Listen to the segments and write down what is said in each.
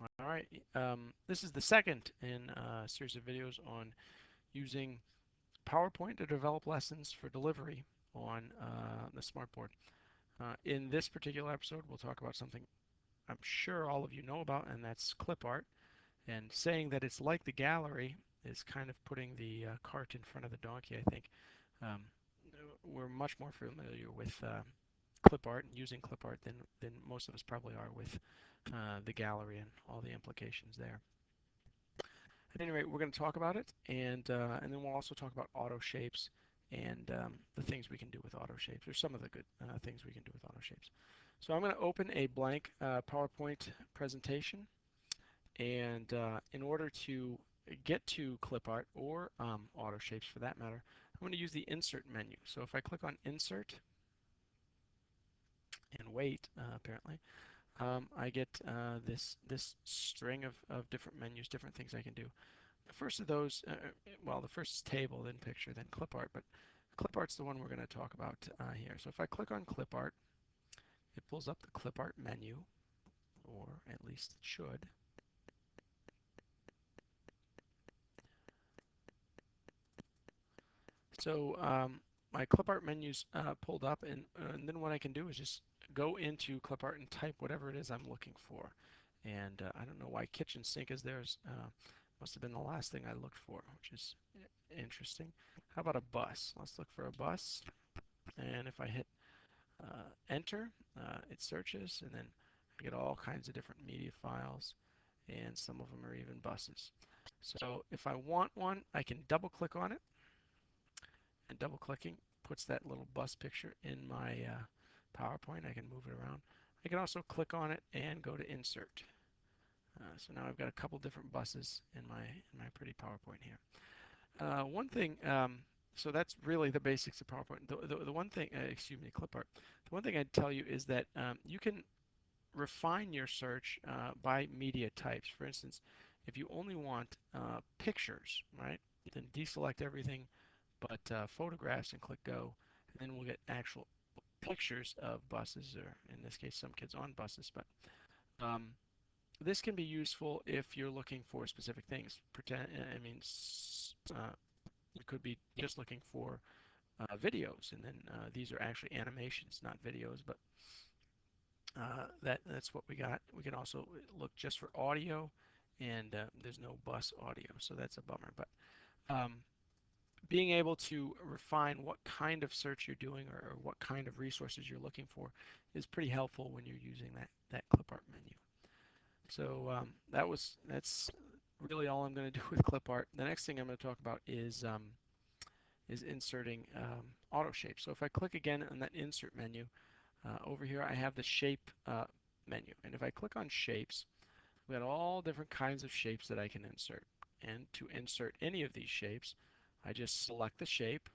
All right, this is the second in a series of videos on using PowerPoint to develop lessons for delivery on the smartboard. In this particular episode, we'll talk about something I'm sure all of you know about, and that's clip art. And saying that it's like the gallery is kind of putting the cart in front of the donkey, I think. Um, we're much more familiar with clip art and using clip art than most of us probably are with the gallery and all the implications there. At any rate, we're going to talk about it, and then we'll also talk about auto shapes and the things we can do with auto shapes, or some of the good things we can do with auto shapes. So I'm going to open a blank PowerPoint presentation, and in order to get to clip art or auto shapes for that matter, I'm going to use the insert menu. So if I click on insert and wait, apparently, I get this string of different menus, different things I can do. The first of those, well, the first is table, then picture, then clip art, but clip art's the one we're going to talk about here. So if I click on clip art, it pulls up the clip art menu, or at least it should. So my clip art menu's pulled up, and then what I can do is just go into clip art and type whatever it is I'm looking for. And I don't know why kitchen sink is there. Must have been the last thing I looked for, which is interesting. How about a bus? Let's look for a bus. And if I hit enter, it searches, and then I get all kinds of different media files, and some of them are even buses. So if I want one, I can double click on it, and double clicking puts that little bus picture in my PowerPoint. I can move it around. I can also click on it and go to insert. So now I've got a couple different buses in my pretty PowerPoint here. One thing, so that's really the basics of PowerPoint. The one thing, excuse me, clip art. The one thing I'd tell you is that you can refine your search by media types. For instance, if you only want pictures, right, then deselect everything but photographs and click go, and then we'll get actual pictures of buses, or in this case, some kids on buses. But um, this can be useful if you're looking for specific things. I mean, you could be just looking for videos, and then these are actually animations, not videos, but that's what we got. We can also look just for audio, and there's no bus audio, so that's a bummer. But um, being able to refine what kind of search you're doing, or what kind of resources you're looking for is pretty helpful when you're using that clip art menu. So that's really all I'm going to do with clip art. The next thing I'm going to talk about is inserting auto shape. So if I click again on that insert menu, over here I have the shape menu. And if I click on shapes, we got all different kinds of shapes that I can insert. And to insert any of these shapes, I just select the shape,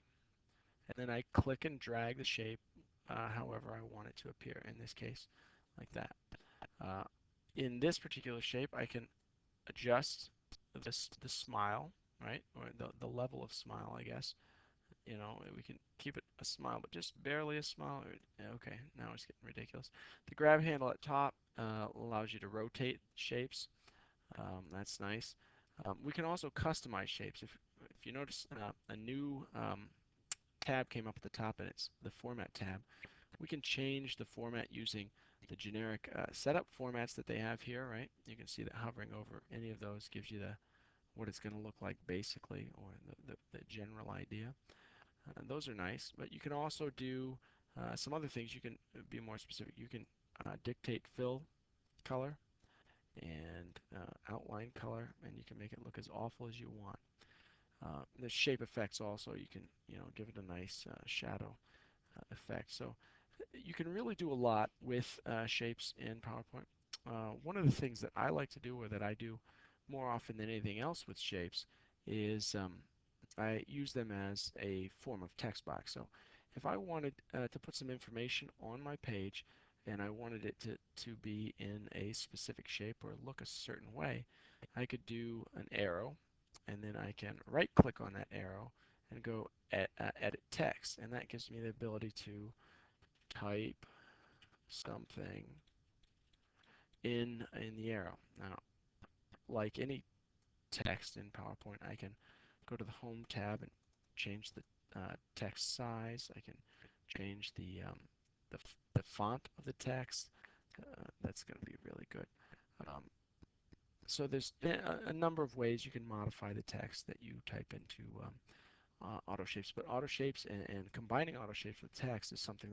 and then I click and drag the shape however I want it to appear. In this case, like that. Uh, in this particular shape, I can adjust the smile, right, or the level of smile, I guess. You know, we can keep it a smile, but just barely a smile. Okay, now it's getting ridiculous. The grab handle at top allows you to rotate shapes. That's nice. We can also customize shapes. If you notice, a new tab came up at the top, and it's the Format tab. We can change the format using the generic setup formats that they have here, right? You can see that hovering over any of those gives you the what it's going to look like basically, or the general idea. Those are nice, but you can also do some other things. You can be more specific. You can dictate fill color and outline color, and you can make it look as awful as you want. The shape effects also, you can give it a nice shadow effect. So you can really do a lot with shapes in PowerPoint. One of the things that I like to do, or that I do more often than anything else with shapes, is I use them as a form of text box. So if I wanted to put some information on my page, and I wanted it to be in a specific shape or look a certain way, I could do an arrow, and then I can right click on that arrow and go edit text, and that gives me the ability to type something in the arrow. Now, like any text in PowerPoint, I can go to the Home tab and change the text size. I can change the font of the text. That's going to be really good. Um, so there's a number of ways you can modify the text that you type into auto shapes, but auto shapes and combining auto shapes with text is something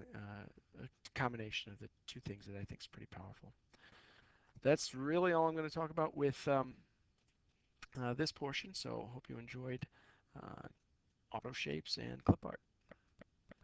a combination of the two things that I think is pretty powerful. That's really all I'm going to talk about with this portion. So hope you enjoyed auto shapes and clip art.